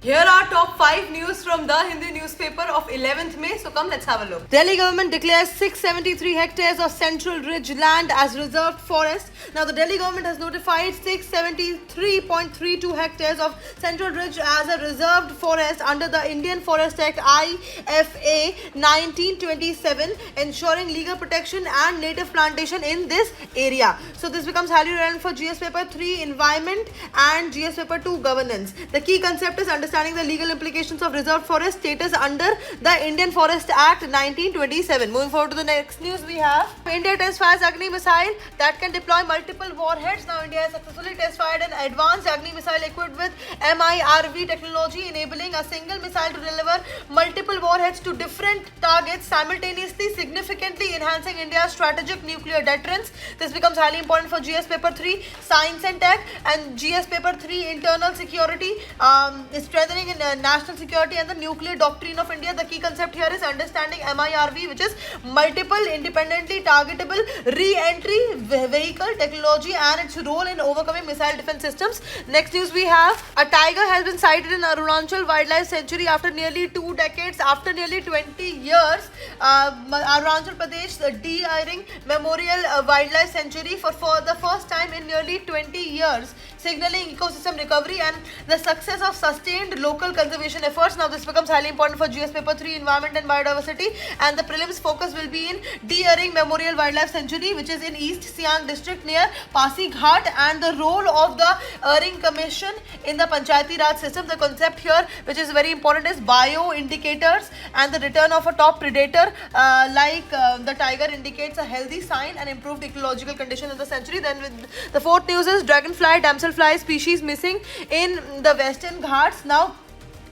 Here are top 5 news from the Hindi newspaper of 11th May. So come, let's have a look. Delhi government declares 673 hectares of Central Ridge land as reserved forest. Now the Delhi government has notified 673.32 hectares of Central Ridge as a reserved forest under the Indian Forest Act IFA 1927, ensuring legal protection and native plantation in this area. So this becomes highly relevant for GS paper 3 environment and GS paper 2 governance. The key concept is understanding the legal implications of reserved forest status under the Indian Forest Act 1927. Moving forward to the next news, we have India test fires Agni missile that can deploy multiple warheads. Now India has successfully test fired an advanced Agni missile equipped with MIRV technology, enabling a single missile to deliver multiple warheads to different targets simultaneously, significantly enhancing India's strategic nuclear deterrence. This becomes highly important for GS paper 3 science and tech and GS paper 3 internal security, strengthening in national security and the nuclear doctrine of India. The key concept here is understanding MIRV, which is multiple independently targetable re-entry vehicle technology and its role in overcoming missile defense systems. Next news, we have a tiger has been sighted in Arunachal Wildlife Sanctuary after nearly 2 decades. After nearly 20 years, Arunachal Pradesh Deering Memorial Wildlife Sanctuary for the first time in nearly 20 years, signaling ecosystem recovery and the success of sustained local conservation efforts. Now this becomes highly important for GS paper 3 environment and biodiversity, and the prelims focus will be in Deering Memorial Wildlife Sanctuary, which is in East Siang district near Pasi Ghat, and the role of the Earring Commission in the Panchayati Raj system. The concept here, which is very important, is bio indicators and the return of a top predator like the tiger indicates a healthy sign and improved ecological condition in the sanctuary. Then with the fourth news is dragonfly, damselfly species missing in the Western Ghats. Now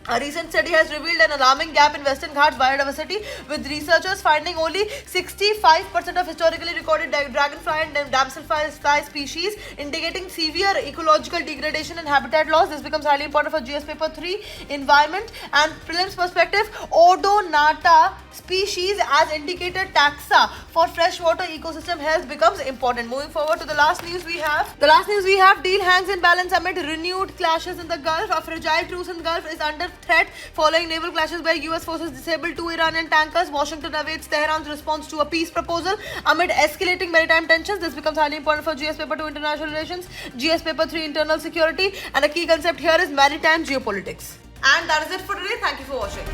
a recent study has revealed an alarming gap in Western Ghats biodiversity, with researchers finding only 65% of historically recorded dragonfly and damselfly species, indicating severe ecological degradation and habitat loss. This becomes highly important for GS paper 3 environment and prelims perspective. Odonata species as indicated taxa for freshwater ecosystem health becomes important. Moving forward to the last news, we have deal hangs in balance amid renewed clashes in the Gulf. A fragile truce in the Gulf is under threat following naval clashes where US forces disabled 2 Iranian tankers. Washington awaits Tehran's response to a peace proposal amid escalating maritime tensions. This becomes highly important for GS paper 2 international relations, GS paper 3 internal security, and a key concept here is maritime geopolitics. And that is it for today. Thank you for watching.